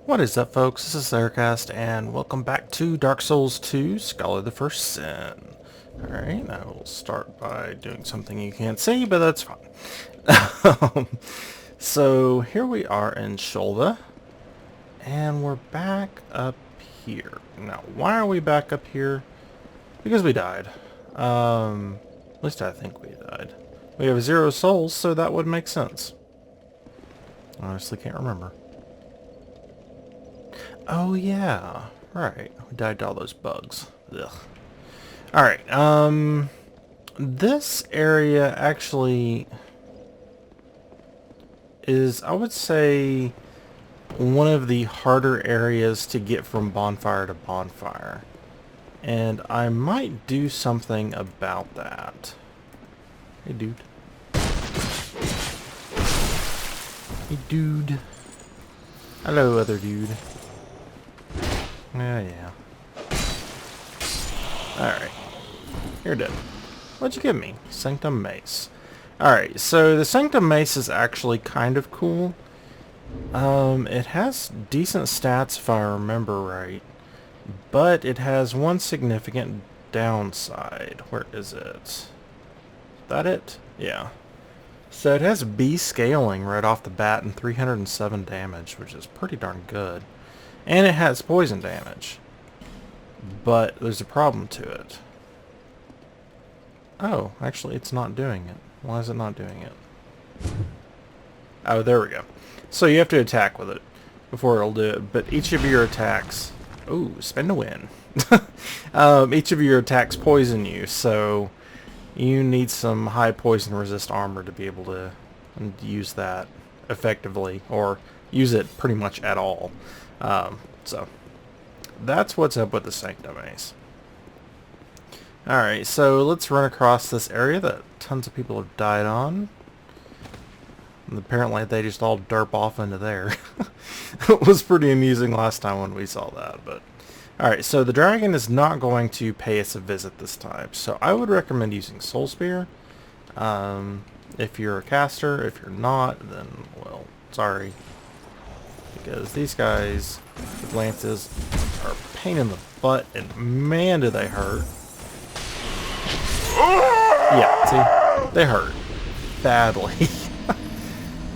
What is up, folks? This is Aircast, and welcome back to Dark Souls 2, Scholar of the First Sin. Alright, I will start by doing something you can't see, but that's fine. So, here we are in Shulva, and we're back up here. Now, why are we back up here? Because we died. At least I think we died. We have 0 souls, so that would make sense. I honestly can't remember. Oh yeah, right. We died to all those bugs. Ugh. Alright, this area actually is, I would say, one of the harder areas to get from bonfire to bonfire. And I might do something about that. Hey, dude. Hey, dude. Hello, other dude. Yeah. Alright. You're dead. What'd you give me? Sanctum Mace. Alright, so the Sanctum Mace is actually kind of cool. It has decent stats if I remember right. But it has one significant downside. Where is it? Is that it? Yeah. So it has B scaling right off the bat and 307 damage, which is pretty darn good. And it has poison damage. But there's a problem to it. Oh, actually it's not doing it. Why is it not doing it? Oh, there we go. So you have to attack with it before it'll do it. But each of your attacks... Ooh, spin to win. Each of your attacks poison you, so you need some high poison resist armor to be able to use that effectively, or use it pretty much at all. So that's what's up with the Sanctum Mace. Alright, so let's run across this area that tons of people have died on. And apparently they just all derp off into there. It was pretty amusing last time when we saw that. But alright, so the dragon is not going to pay us a visit this time. So I would recommend using Soul Spear. If you're a caster. If you're not, then, well, sorry. Because these guys with lances are a pain in the butt, and man do they hurt. Yeah, see? They hurt. Badly.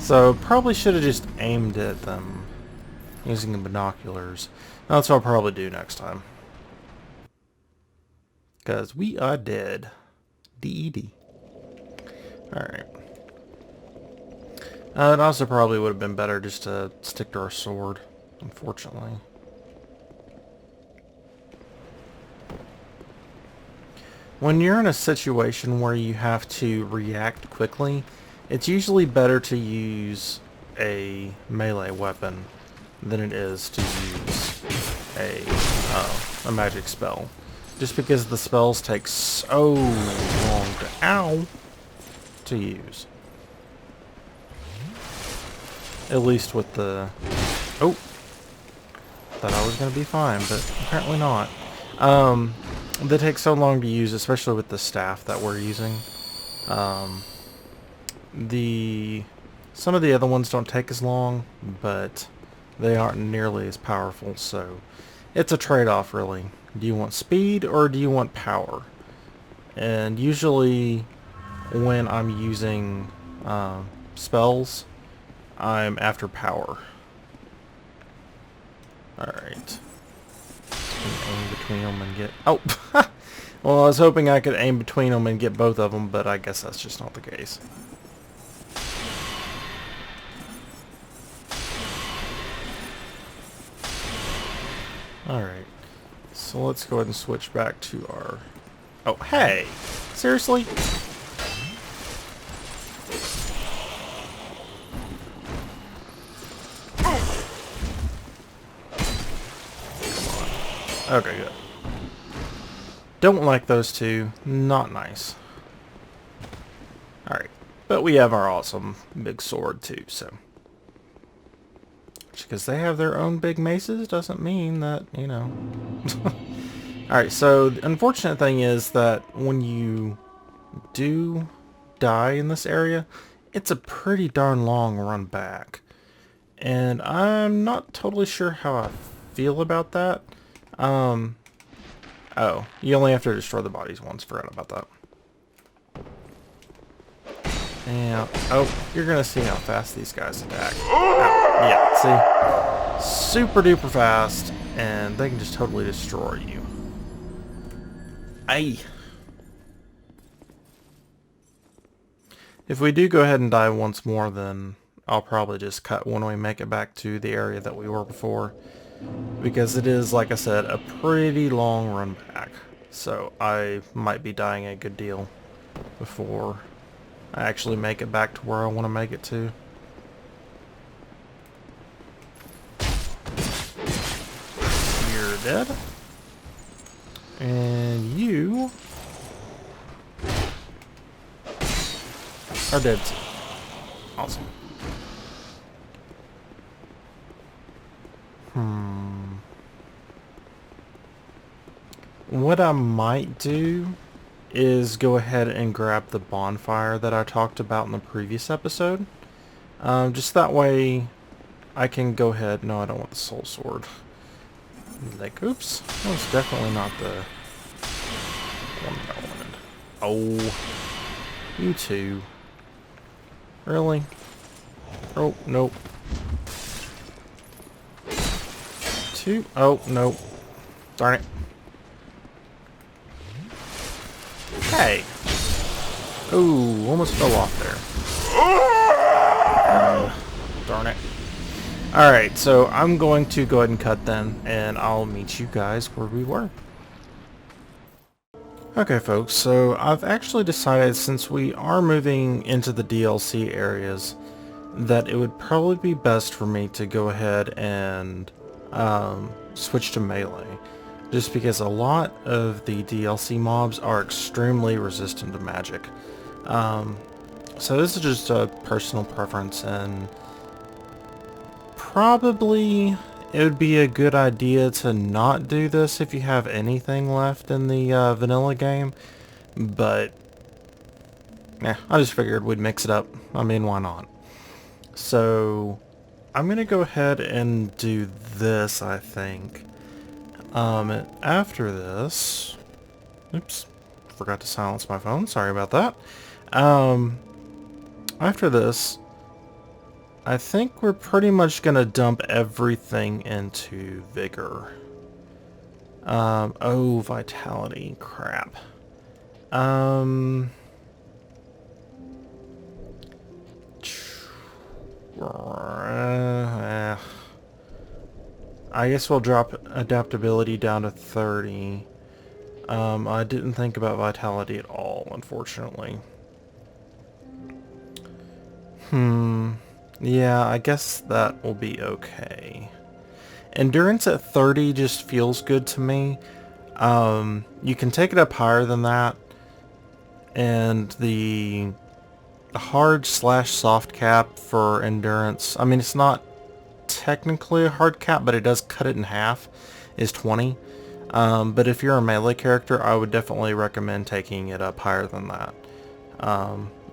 So, probably should have just aimed at them using the binoculars. That's what I'll probably do next time. Because we are dead. D-E-D. Alright. It also probably would have been better just to stick to our sword, unfortunately. When you're in a situation where you have to react quickly, it's usually better to use a melee weapon than it is to use a magic spell. Just because the spells take so long to use. At least with the... Oh! Thought I was going to be fine, but apparently not. They take so long to use, especially with the staff that we're using. Some of the other ones don't take as long, but they aren't nearly as powerful, so it's a trade-off, really. Do you want speed, or do you want power? And usually, when I'm using spells, I'm after power. Alright. Aim between them and get... Oh! Well, I was hoping I could aim between them and get both of them, but I guess that's just not the case. Alright. So let's go ahead and switch back to our... Oh, hey! Seriously? Okay, good. Don't like those two. Not nice. Alright. But we have our awesome big sword too, so... Just because they have their own big maces doesn't mean that, you know... Alright, so the unfortunate thing is that when you do die in this area, it's a pretty darn long run back. And I'm not totally sure how I feel about that. Oh, you only have to destroy the bodies once. Forgot about that. And, oh, you're gonna see how fast these guys attack. Oh, yeah, see? Super duper fast, and they can just totally destroy you. Aye. If we do go ahead and die once more, then I'll probably just cut when we make it back to the area that we were before. Because it is, like I said, a pretty long run back. So I might be dying a good deal before I actually make it back to where I want to make it to. You're dead. And you are dead too. Awesome. What I might do is go ahead and grab the bonfire that I talked about in the previous episode. Just that way I can go ahead... No, I don't want the soul sword. Like, oops. That was definitely not the one that I wanted. Oh. You too. Really? Oh, nope. Two. Oh, nope. Darn it. Hey. Ooh, almost fell off there. Darn it. Alright, so I'm going to go ahead and cut then, and I'll meet you guys where we were. Okay folks, so I've actually decided, since we are moving into the DLC areas, that it would probably be best for me to go ahead and switch to melee. Just because a lot of the DLC mobs are extremely resistant to magic. So this is just a personal preference, and probably it would be a good idea to not do this if you have anything left in the vanilla game. But, yeah, I just figured we'd mix it up. I mean, why not? So, I'm going to go ahead and do this, I think. After this... Oops. Forgot to silence my phone. Sorry about that. After this, I think we're pretty much going to dump everything into Vigor. Oh, Vitality. Crap. I guess we'll drop adaptability down to 30. I didn't think about vitality at all, unfortunately. Yeah, I guess that will be okay. Endurance at 30 just feels good to me. You can take it up higher than that, and the hard/soft cap for endurance, I mean, it's not technically a hard cap, but it does cut it in half, is 20. But if you're a melee character, I would definitely recommend taking it up higher than that.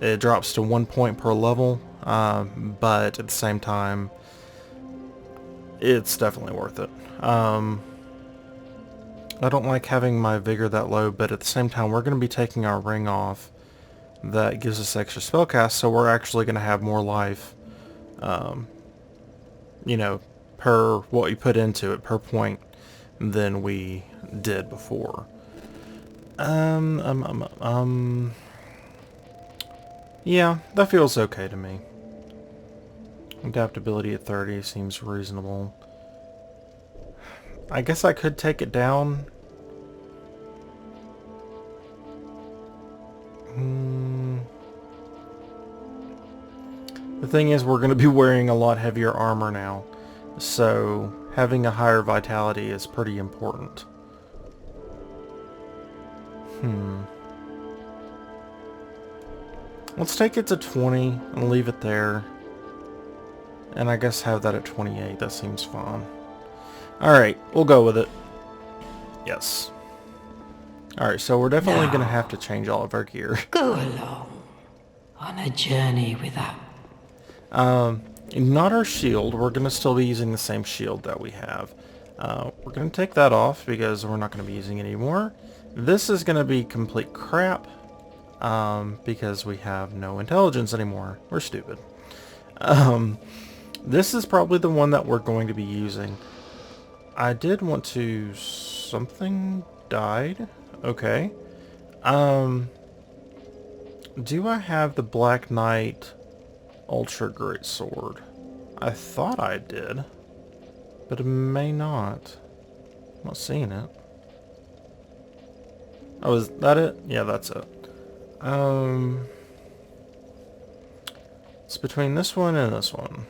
It drops to 1 point per level, but at the same time, it's definitely worth it. I don't like having my vigor that low, but at the same time, we're going to be taking our ring off. That gives us extra spellcast, so we're actually going to have more life, you know, per what you put into it, per point, than we did before. Yeah, that feels okay to me. Adaptability at 30 seems reasonable. I guess I could take it down. The thing is, we're going to be wearing a lot heavier armor now, so having a higher vitality is pretty important. Let's take it to 20 and leave it there. And I guess have that at 28. That seems fine. Alright, we'll go with it. Yes. Alright, so we're definitely going to have to change all of our gear. Go along on a journey with us. Not our shield. We're going to still be using the same shield that we have. We're going to take that off because we're not going to be using it anymore. This is going to be complete crap because we have no intelligence anymore. We're stupid. This is probably the one that we're going to be using. I did want to... Something died? Okay. Do I have the Black Knight Ultra Great Sword? I thought I did, but it may not. I'm not seeing it. Oh, is that it? Yeah, that's it. It's between this one and this one.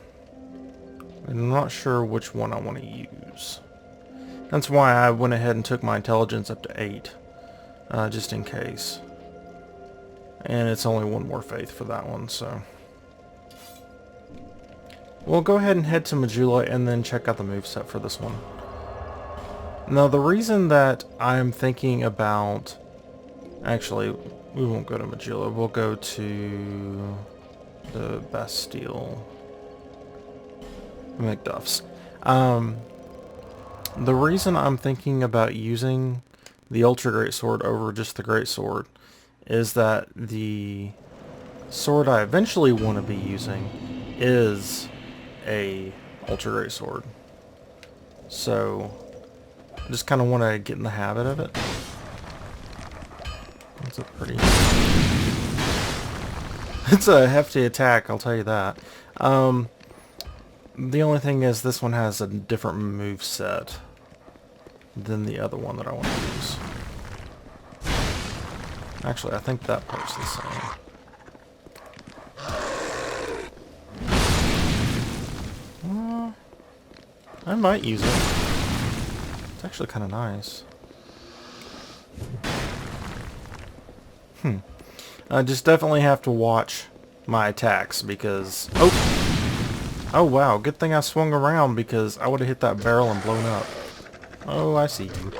I'm not sure which one I want to use. That's why I went ahead and took my intelligence up to 8. Just in case. And it's only one more faith for that one, so... We'll go ahead and head to Majula and then check out the moveset for this one. Now, the reason that I'm thinking about... Actually, we won't go to Majula. We'll go to... the Bastille. McDuff's. The reason I'm thinking about using the Ultra Great Sword over just the Great Sword is that the sword I eventually want to be using is a Ultra Great Sword. So I just kind of want to get in the habit of it. It's a pretty... It's a hefty attack, I'll tell you that. The only thing is this one has a different move set than the other one that I want to use. Actually, I think that part's the same. I might use it. It's actually kind of nice. I just definitely have to watch my attacks because... Oh wow, good thing I swung around because I would have hit that barrel and blown up. Oh, I see you.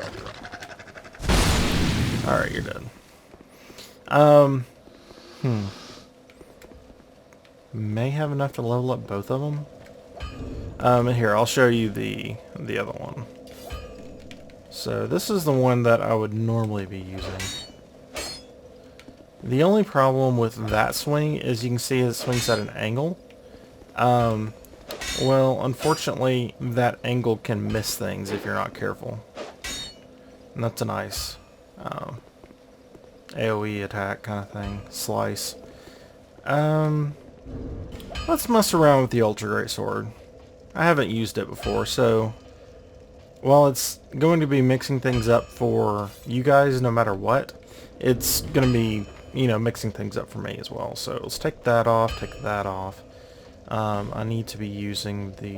Alright, you're dead. May have enough to level up both of them. And here, I'll show you the other one. So this is the one that I would normally be using. The only problem with that swing is you can see it swings at an angle. Well, unfortunately, that angle can miss things if you're not careful. And that's a nice AoE attack kind of thing. Slice. Let's mess around with the Ultra Great Sword. I haven't used it before, so while it's going to be mixing things up for you guys no matter what, it's going to be, you know, mixing things up for me as well. So let's take that off, take that off. I need to be using the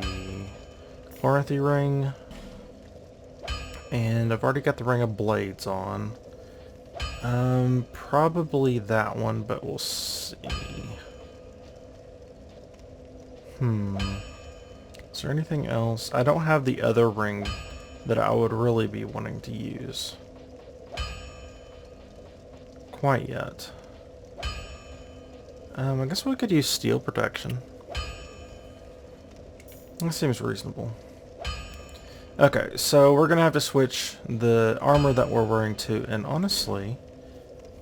Chloranthy ring, and I've already got the Ring of Blades on. Probably that one, but we'll see. Is there anything else? I don't have the other ring that I would really be wanting to use quite yet. I guess we could use steel protection. That seems reasonable. Okay, so we're gonna have to switch the armor that we're wearing to, and honestly,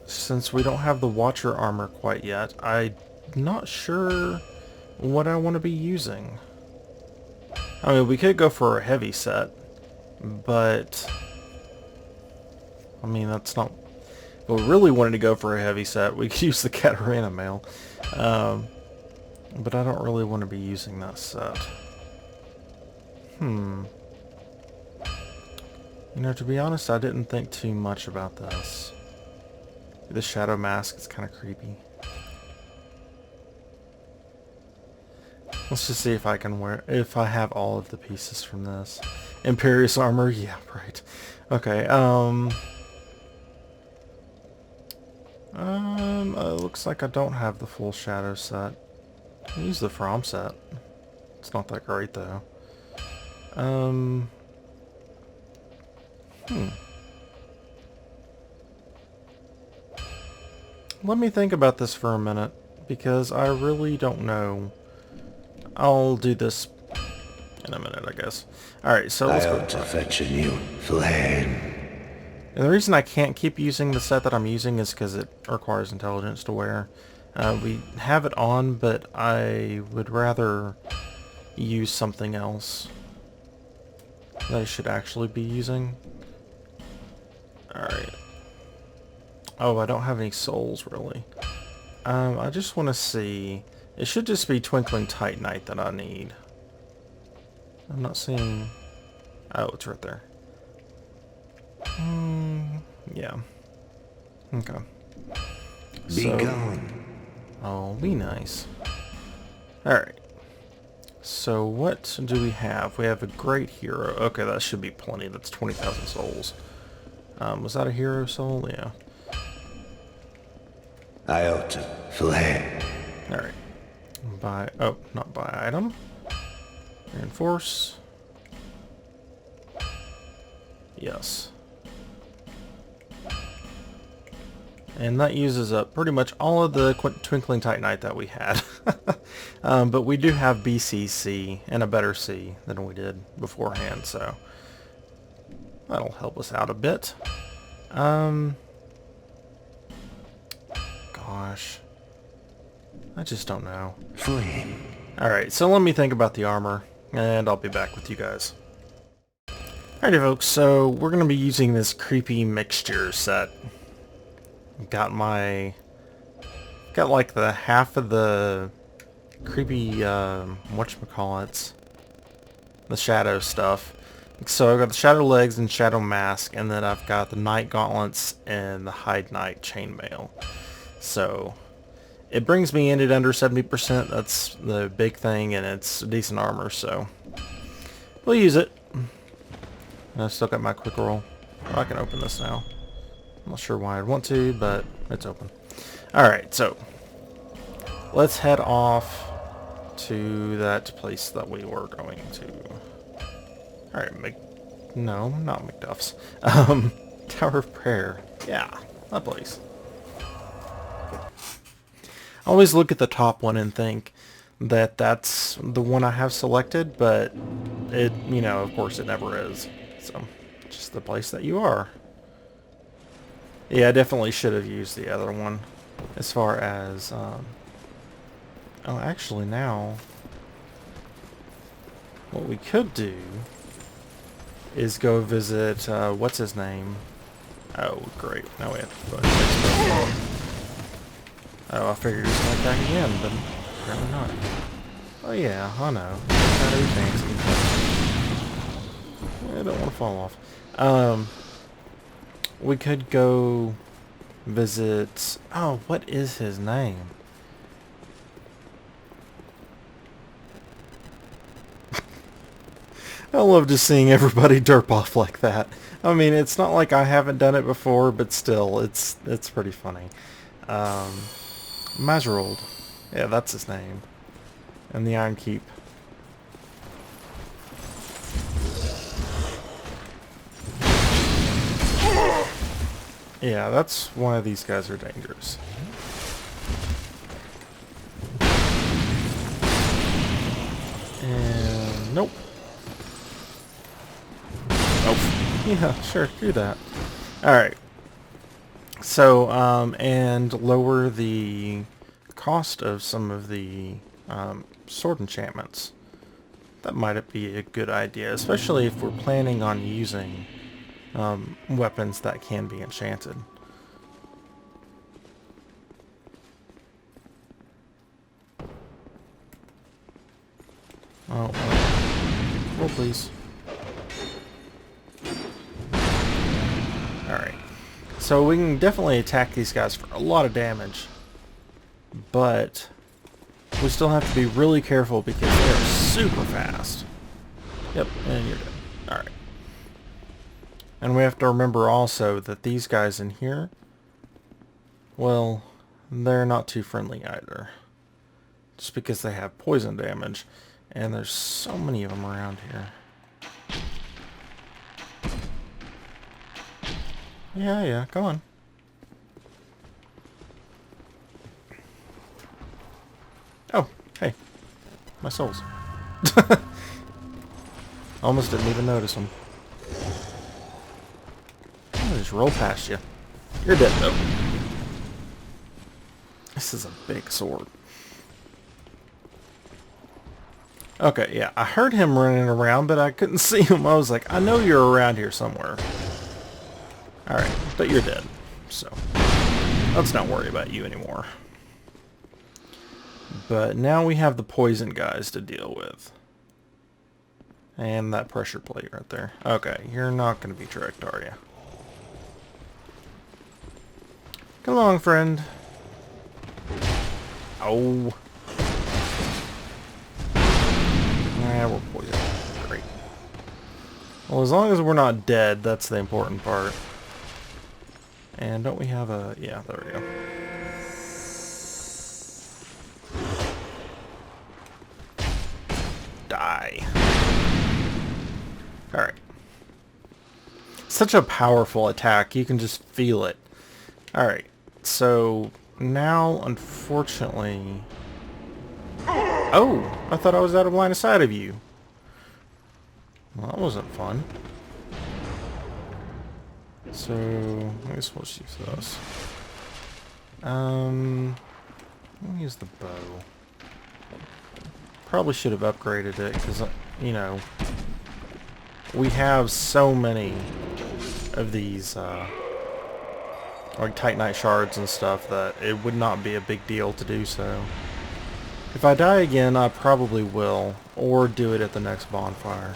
since we don't have the Watcher armor quite yet, I'm not sure what I want to be using. I mean, we could go for a heavy set, but I mean, that's not... If we really wanted to go for a heavy set, we could use the Catarina mail. But I don't really want to be using that set. You know, to be honest, I didn't think too much about this. The shadow mask is kind of creepy. Let's just see if I can wear... if I have all of the pieces from this. Imperious armor? Yeah, right. Okay, looks like I don't have the full shadow set. I'll use the From set. It's not that great, though. Let me think about this for a minute, because I really don't know. I'll do this in a minute, I guess. Alright, so let's I go. ought to fetch a new flame. And the reason I can't keep using the set that I'm using is because it requires intelligence to wear. We have it on, but I would rather use something else that I should actually be using. Alright. Oh, I don't have any souls, really. I just want to see. It should just be Twinkling Titanite that I need. I'm not seeing... Oh, it's right there. Yeah. Okay. Be gone. Oh, be nice. Alright. So what do we have? We have a great hero. Okay, that should be plenty. That's 20,000 souls. Was that a hero soul? Yeah. I ought to flame. Alright. Buy... Oh, not buy item. Reinforce. Yes. And that uses up pretty much all of the Twinkling Titanite that we had. But we do have BCC and a better C than we did beforehand, so that'll help us out a bit. Gosh. I just don't know. Flame. Alright, so let me think about the armor, and I'll be back with you guys. Alrighty folks, so we're going to be using this creepy mixture set. Got like the half of the creepy, whatchamacallits, the shadow stuff. So I've got the shadow legs and shadow mask, and then I've got the night gauntlets and the hide night chainmail. So it brings me in at under 70%. That's the big thing, and it's decent armor, so we'll use it. And I've still got my quick roll. Oh, I can open this now. I'm not sure why I'd want to, but it's open. Alright, so let's head off to that place that we were going to. Alright, no, not McDuff's. Tower of Prayer. Yeah, that place. I always look at the top one and think that that's the one I have selected, but it, you know, of course it never is. So, just the place that you are. Yeah, I definitely should have used the other one. As far as, oh, actually now, what we could do is go visit, what's his name? Oh, great. Now we have to go ahead. Oh, I figured he was going back again, but apparently not. Oh yeah, I know. Trying to be fancy. I don't want to fall off. We could go visit... Oh, what is his name? I love just seeing everybody derp off like that. I mean, it's not like I haven't done it before, but still, it's pretty funny. Mazerold. Yeah, that's his name. And the Iron Keep. Yeah, that's why these guys are dangerous. And nope. Oh, yeah, sure, do that. Alright. So, and lower the cost of some of the sword enchantments. That might be a good idea, especially if we're planning on using weapons that can be enchanted. Oh, roll please. Alright. So we can definitely attack these guys for a lot of damage, but we still have to be really careful because they're super fast. Yep, and you're dead. Alright. And we have to remember also that these guys in here, well, they're not too friendly either. Just because they have poison damage, and there's so many of them around here. Yeah, come on. Oh, hey. My souls. Almost didn't even notice them. I'll just roll past you. You're dead, though. This is a big sword. Okay, yeah, I heard him running around, but I couldn't see him. I was like, I know you're around here somewhere. Alright, but you're dead. So, let's not worry about you anymore. But now we have the poison guys to deal with. And that pressure plate right there. Okay, you're not going to be tricked, are you? Come along, friend. Oh. Yeah, we're poisoned. Great. Well, as long as we're not dead, that's the important part. And don't we have a... yeah, there we go. Die. Alright. Such a powerful attack. You can just feel it. Alright. So, now, unfortunately... oh! I thought I was out of line of sight of you. Well, that wasn't fun. So, I guess we'll use this. Let me use the bow. Probably should have upgraded it, because, you know, we have so many of these, like Titanite shards and stuff, that it would not be a big deal to do so. If I die again, I probably will, or do it at the next bonfire.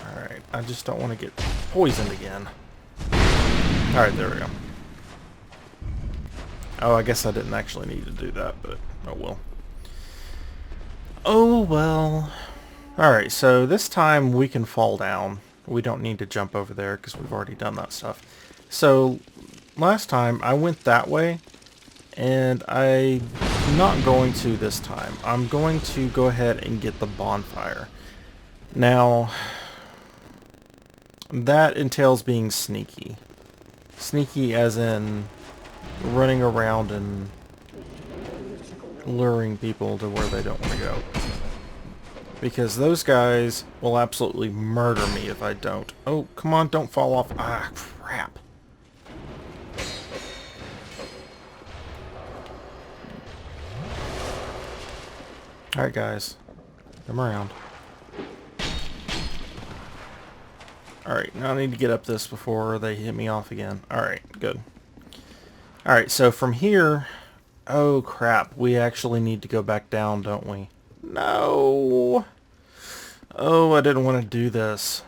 Alright, I just don't want to get poisoned again. Alright, there we go. Oh, I guess I didn't actually need to do that, but oh well. Oh well. Alright, so this time we can fall down. We don't need to jump over there because we've already done that stuff. So, last time I went that way, and I'm not going to this time. I'm going to go ahead and get the bonfire. Now, that entails being sneaky. Sneaky as in running around and luring people to where they don't want to go. Because those guys will absolutely murder me if I don't. Oh, come on, don't fall off. Ah, crap. Alright, guys. Come around. Alright, now I need to get up this before they hit me off again. Alright, good. Alright, so from here... oh, crap. We actually need to go back down, don't we? No! Oh, I didn't want to do this.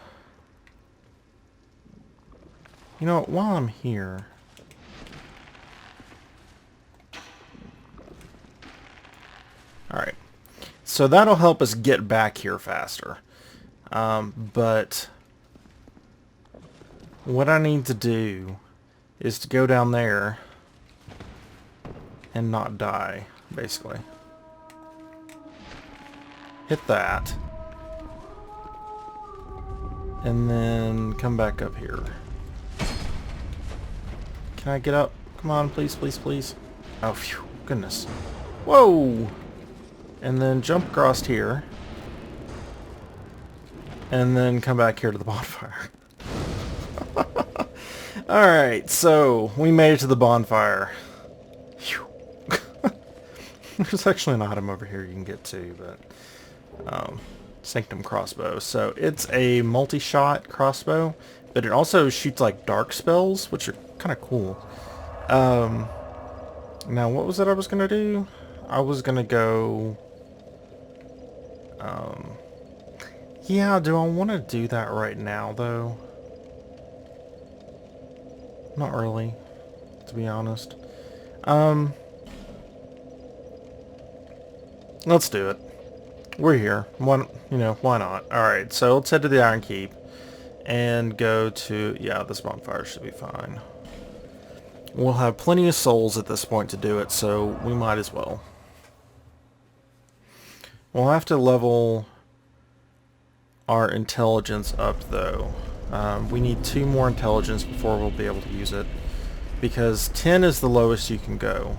You know what? While I'm here... alright. So that'll help us get back here faster. But... what I need to do is to go down there and not die, basically. Hit that. And then come back up here. Can I get up? Come on, please, please, please. Oh, phew, goodness. Whoa! And then jump across here. And then come back here to the bonfire. Alright, so we made it to the bonfire. Phew. There's actually an item over here you can get to, but... Sanctum crossbow. So it's a multi-shot crossbow, but it also shoots like dark spells, which are kind of cool. Now, what was it I was going to do? I was going to go... yeah, do I want to do that right now, though? Not really, to be honest. Let's do it. We're here. Why not? Alright, so let's head to the Iron Keep and go to... yeah, this bonfire should be fine. We'll have plenty of souls at this point to do it, so we might as well. We'll have to level our intelligence up, though. We need 2 more intelligence before we'll be able to use it, because 10 is the lowest you can go,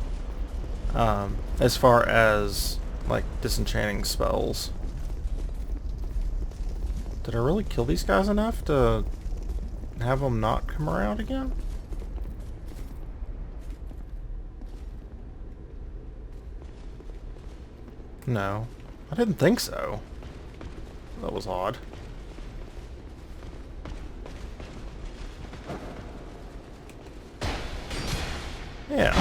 as far as like, disenchanting spells. Did I really kill these guys enough to have them not come around again? No. I didn't think so. That was odd. Yeah.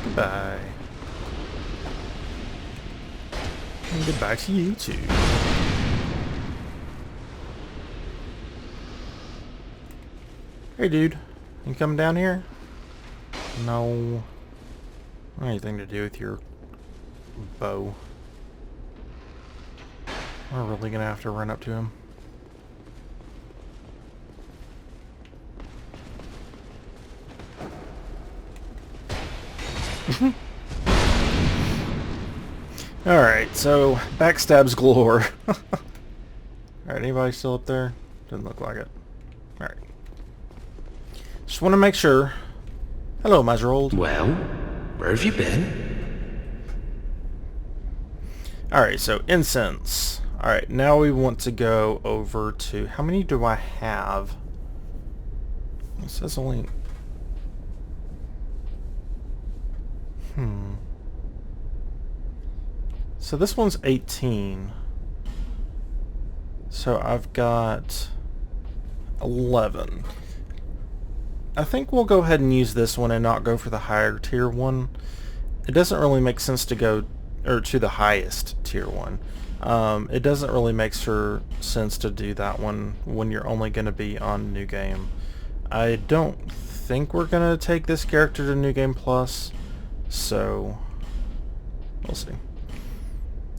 Goodbye. And goodbye to you too. Hey dude, you coming down here? No. Not anything to do with your bow. We're really gonna have to run up to him. Alright, so backstabs galore. Alright, anybody still up there? Doesn't look like it. Alright. Just want to make sure. Hello, Mazerold. Well, where have you been? Alright, so incense. Alright, now we want to go over to... How many do I have? It says only... So this one's 18. So I've got 11. I think we'll go ahead and use this one and not go for the higher tier one. It doesn't really make sense to go to the highest tier one. It doesn't really make sense to do that one when you're only going to be on New Game. I don't think we're going to take this character to New Game Plus, so we'll see.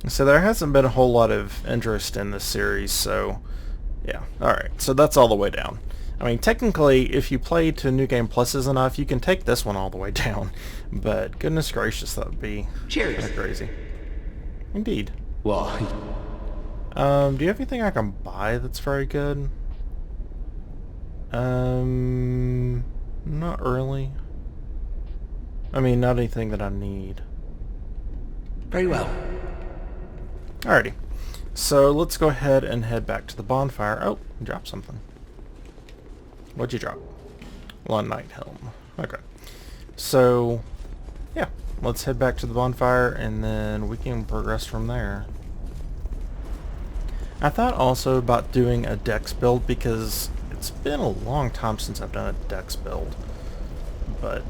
So there hasn't been a whole lot of interest in this series, so yeah. Alright, so that's all the way down. I mean, technically, if you play to New Game Pluses enough, you can take this one all the way down. But goodness gracious, that would be kind of crazy. Indeed. Why? Do you have anything I can buy that's very good? Not really. I mean, not anything that I need. Very well. Alrighty. So let's go ahead and head back to the bonfire. Oh, you dropped something. What'd you drop? Lawn Night Helm. Okay. So, yeah. Let's head back to the bonfire and then we can progress from there. I thought also about doing a dex build because it's been a long time since I've done a dex build. But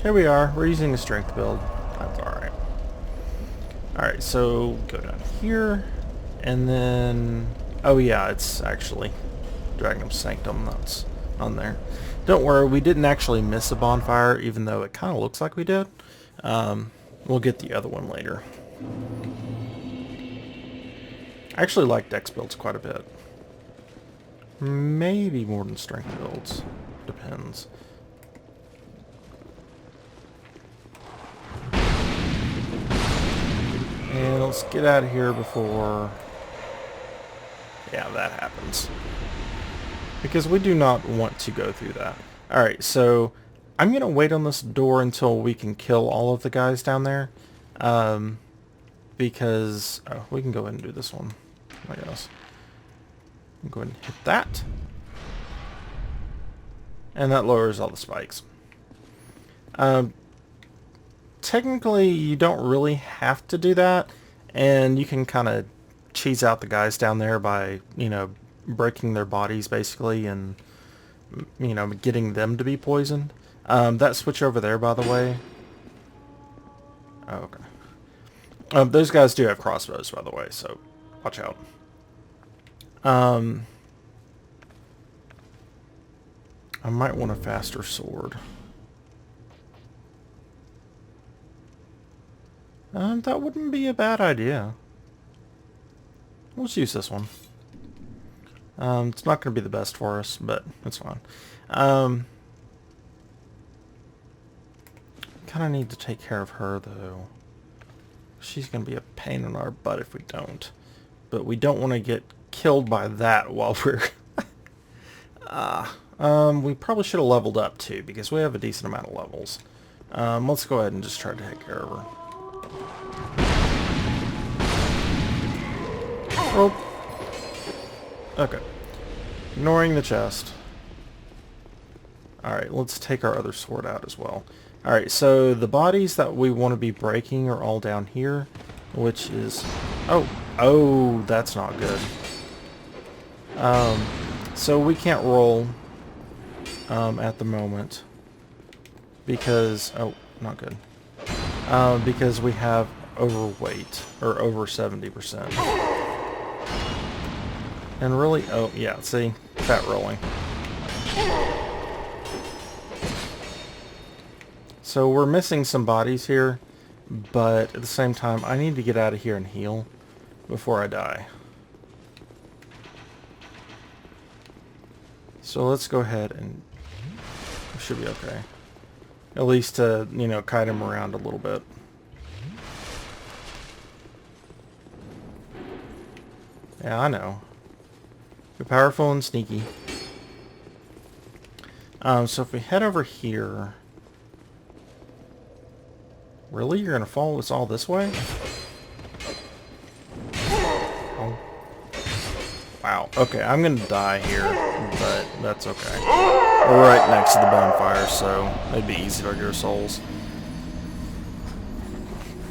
here we are. We're using a strength build. That's alright. Alright, so go down here. And then... Oh yeah, it's actually Dragon's Sanctum that's on there. Don't worry, we didn't actually miss a bonfire, even though it kind of looks like we did. We'll get the other one later. I actually like dex builds quite a bit. Maybe more than strength builds. Depends. And let's get out of here before... Yeah, that happens. Because we do not want to go through that. Alright, so I'm going to wait on this door until we can kill all of the guys down there. Because... Oh, we can go ahead and do this one, I guess. Go ahead and hit that. And that lowers all the spikes. Technically, you don't really have to do that. And you can kind of cheese out the guys down there by, you know, breaking their bodies basically and, you know, getting them to be poisoned. That switch over there, by the way. Oh, okay. Those guys do have crossbows, by the way, so watch out. I might want a faster sword. That wouldn't be a bad idea. Let's use this one. It's not going to be the best for us, but it's fine. Kind of need to take care of her, though. She's going to be a pain in our butt if we don't. But we don't want to get killed by that while we're... we probably should have leveled up, too, because we have a decent amount of levels. Let's go ahead and just try to take care of her. Roll. Okay. Ignoring the chest. Alright, let's take our other sword out as well. Alright, so the bodies that we want to be breaking are all down here, which is... Oh, that's not good. So we can't roll at the moment because... Oh, not good. Because we have overweight, or over 70%. And really... Oh, yeah, see? Fat rolling. So we're missing some bodies here, but at the same time, I need to get out of here and heal before I die. So let's go ahead and... We should be okay. At least to, you know, kite him around a little bit. Yeah, I know. You're powerful and sneaky. So if we head over here... Really? You're gonna follow us all this way? Oh. Wow. Okay, I'm gonna die here, but that's okay. We're right next to the bonfire, so it'd be easy to get our souls.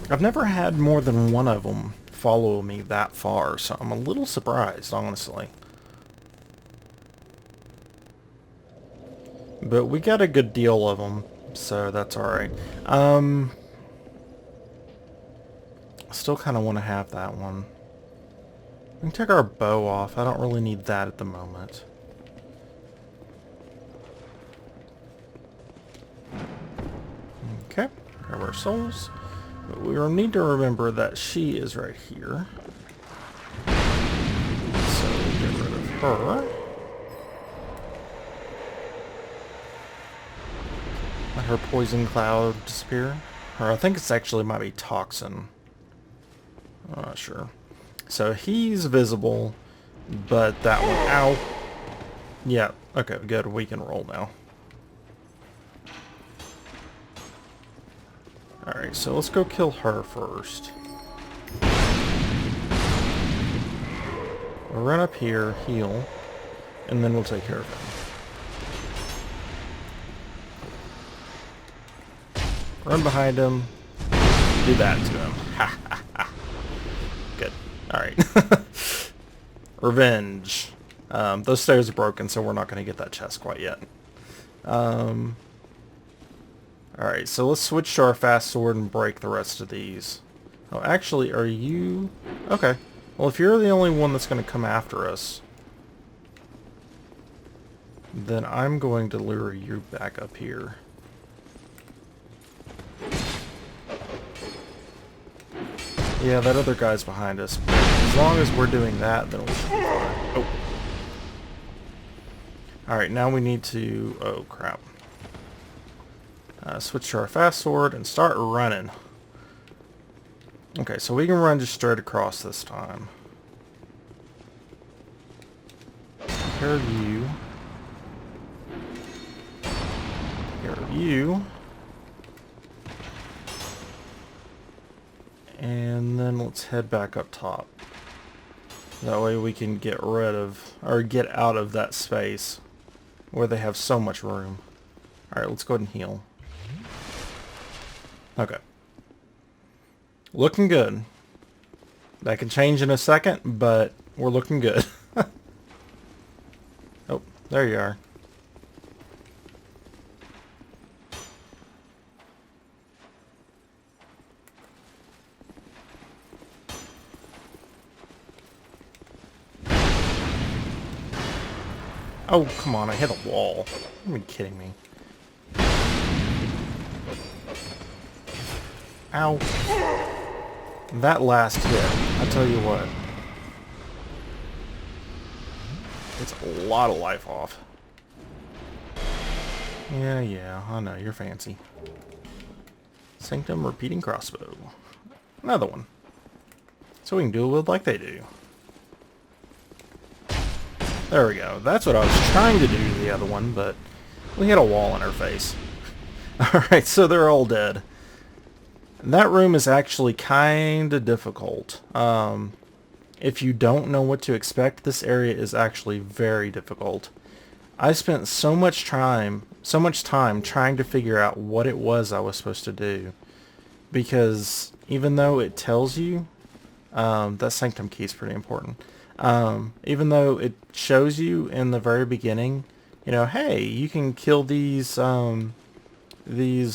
I've never had more than one of them follow me that far, so I'm a little surprised, honestly. But we got a good deal of them, so that's alright. Still kind of want to have that one. We can take our bow off. I don't really need that at the moment. Okay, grab our souls. But we will need to remember that she is right here. So get rid of her. Let her poison cloud disappear. Or I think it's actually might be toxin. I'm not sure. So he's visible, but that one... Ow! Yeah, okay, good. We can roll now. Alright, so let's go kill her first. We'll run up here, heal, and then we'll take care of him. Run behind him. Do that to him. Ha ha ha. Good. Alright. Revenge. Those stairs are broken, so we're not going to get that chest quite yet. Alright, so let's switch to our fast sword and break the rest of these. Oh, actually, are you... Okay. Well, if you're the only one that's going to come after us, then I'm going to lure you back up here. Yeah, that other guy's behind us. As long as we're doing that, then we should be fine. Oh. Alright, now we need to... Oh, crap. Switch to our fast sword and start running. Okay, so we can run just straight across this time. Take care of you. Take care of you. And then let's head back up top. That way we can get rid of, or get out of that space where they have so much room. Alright, let's go ahead and heal. Okay. Looking good. That can change in a second, but we're looking good. Oh, there you are. Oh, come on, I hit a wall. Are you kidding me? Ow. That last hit, I tell you what. It's a lot of life off. Yeah, I know, you're fancy. Sanctum repeating crossbow. Another one. So we can do it like they do. There we go. That's what I was trying to do to the other one, but we hit a wall in her face. Alright, so they're all dead. And that room is actually kind of difficult. if you don't know what to expect, this area is actually very difficult. I spent so much time trying to figure out what it was I was supposed to do. Because even though it tells you, that Sanctum key is pretty important. Even though it shows you in the very beginning, you know, hey, you can kill these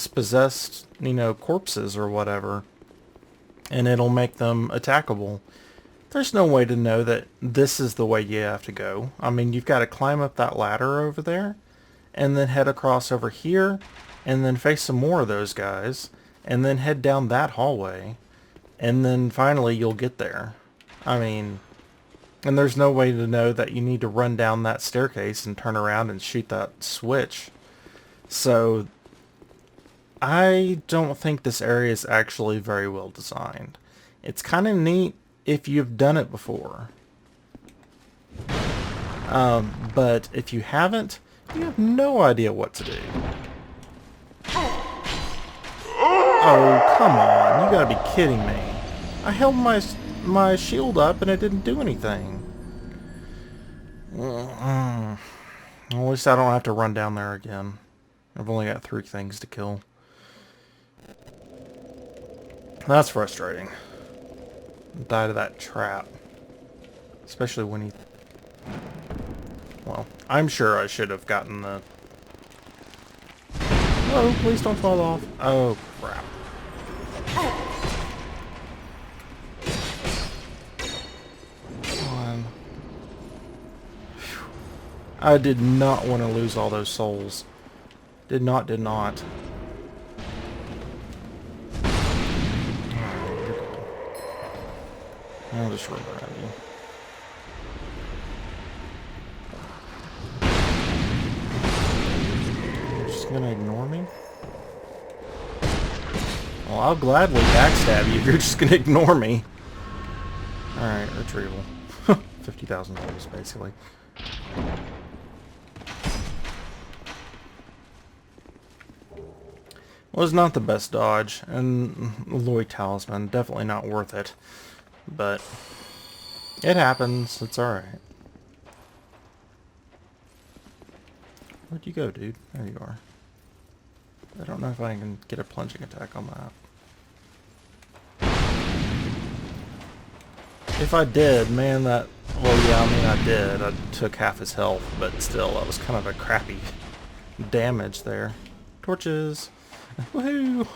possessed, you know, corpses or whatever, and it'll make them attackable. There's no way to know that this is the way you have to go. I mean, you've got to climb up that ladder over there, and then head across over here, and then face some more of those guys, and then head down that hallway, and then finally you'll get there. I mean, and there's no way to know that you need to run down that staircase and turn around and shoot that switch. So I don't think this area is actually very well designed. It's kind of neat if you've done it before. But if you haven't, you have no idea what to do. Oh, come on. You gotta be kidding me. I held my shield up and it didn't do anything. Well, at least I don't have to run down there again. I've only got 3 things to kill. That's frustrating. Die to that trap. Especially when he... Well, I'm sure I should have gotten the... Oh, please don't fall off. Oh, crap. Come on. Whew. I did not want to lose all those souls. Did not. I'll just run around you. You're just gonna ignore me? Well, I'll gladly backstab you if you're just gonna ignore me. Alright, retrieval. $50,000 basically. Was not the best dodge, and Lloyd Talisman, definitely not worth it. But it happens. It's alright. Where'd you go, dude? There you are. I don't know if I can get a plunging attack on that. If I did, man, that... Well, yeah, I mean, I did. I took half his health, but still, that was kind of a crappy damage there. Torches! Woohoo!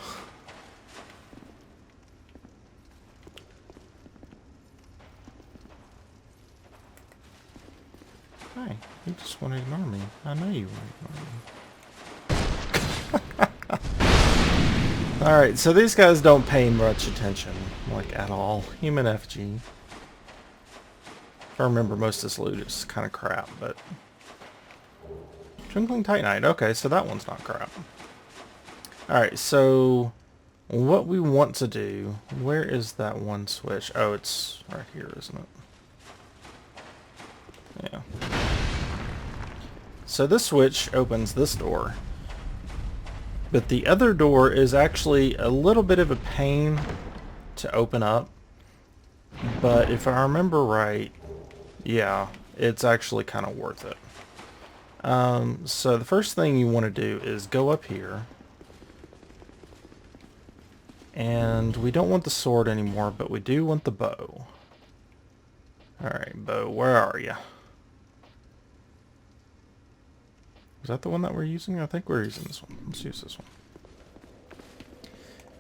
Hi, you just want to ignore me. I know you want to ignore me. Alright, so these guys don't pay much attention, like at all. Human FG. If I remember, most of this loot is kind of crap, but... Twinkling Titanite, okay, so that one's not crap. Alright, so... What we want to do... Where is that one switch? Oh, it's right here, isn't it? Yeah. So this switch opens this door. But the other door is actually a little bit of a pain to open up. But if I remember right, yeah, it's actually kind of worth it. So the first thing you want to do is go up here. And we don't want the sword anymore, but we do want the bow. Alright, bow, where are you? Is that the one that we're using? I think we're using this one. Let's use this one.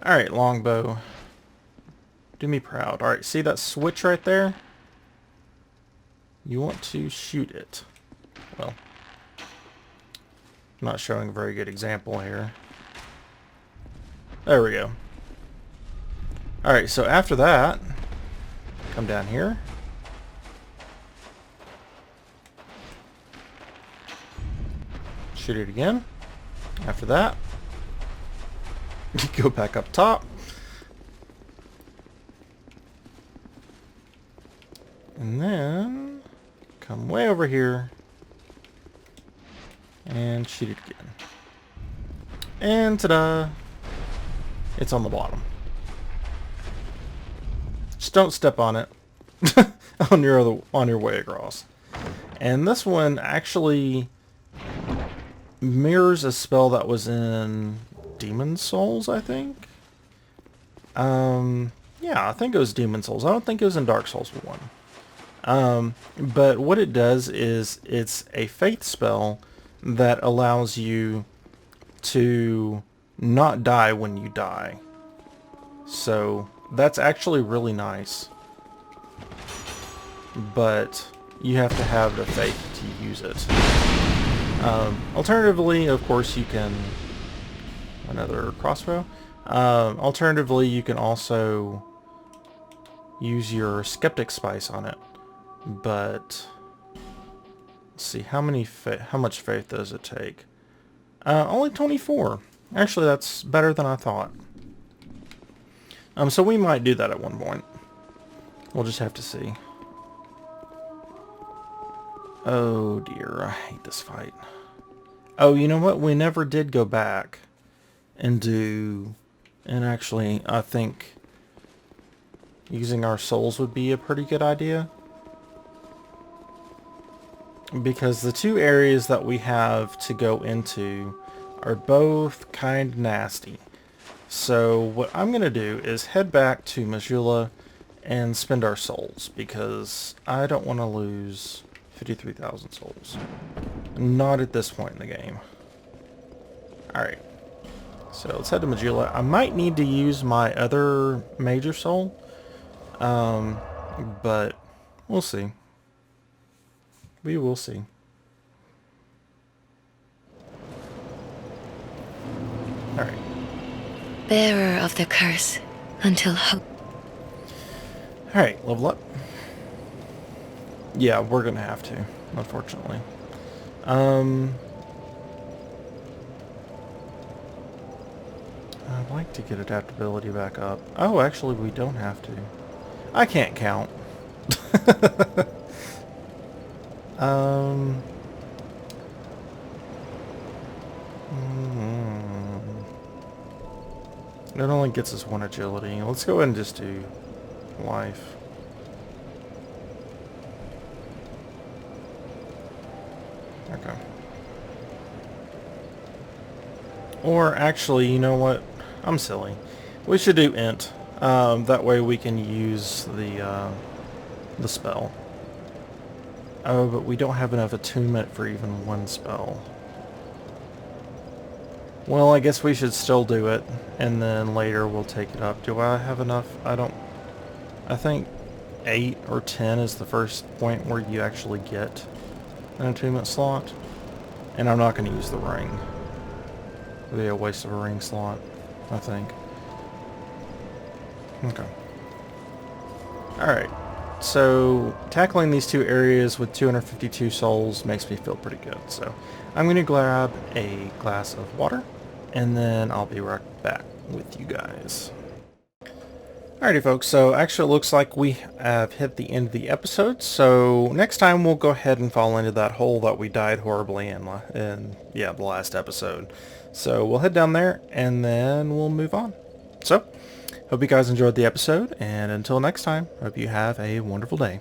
Alright, longbow. Do me proud. Alright, see that switch right there? You want to shoot it. Well, I'm not showing a very good example here. There we go. Alright, so after that, come down here. Shoot it again. After that, go back up top. And then come way over here and shoot it again. And ta-da! It's on the bottom. Just don't step on it. on your way across. And this one actually mirrors a spell that was in Demon Souls, I think. Yeah, I think it was Demon Souls. I don't think it was in Dark Souls 1. But what it does is it's a faith spell that allows you to not die when you die. So that's actually really nice. But you have to have the faith to use it. Alternatively, of course, you can... Another crossbow. Alternatively, you can also use your Skeptic Spice on it. But... Let's see, how much faith does it take? Only 24. Actually, that's better than I thought. So we might do that at one point. We'll just have to see. Oh dear, I hate this fight. Oh, you know what? We never did go back and do... And actually, I think using our souls would be a pretty good idea. Because the two areas that we have to go into are both kind of nasty. So what I'm going to do is head back to Majula and spend our souls. Because I don't want to lose 53,000 souls. Not at this point in the game. Alright. So let's head to Majula. I might need to use my other major soul. But we'll see. We will see. Alright. Bearer of the curse, until hope. Alright, level up. Yeah, we're gonna have to, unfortunately. I'd like to get adaptability back up. Oh, actually, we don't have to. I can't count. It only gets us one agility. Let's go ahead and just do life. Okay. Or actually, you know what? I'm silly. We should do int. That way we can use the spell. Oh, but we don't have enough attunement for even one spell. Well, I guess we should still do it, and then later we'll take it up. Do I have enough? I think 8 or 10 is the first point where you actually get an attunement slot. And I'm not going to use the ring. It would be a waste of a ring slot, I think. Okay. Alright. So, tackling these two areas with 252 souls makes me feel pretty good. So, I'm going to grab a glass of water, and then I'll be right back with you guys. Alrighty folks, so actually it looks like we have hit the end of the episode, so next time we'll go ahead and fall into that hole that we died horribly in the last episode. So we'll head down there, and then we'll move on. So, hope you guys enjoyed the episode, and until next time, hope you have a wonderful day.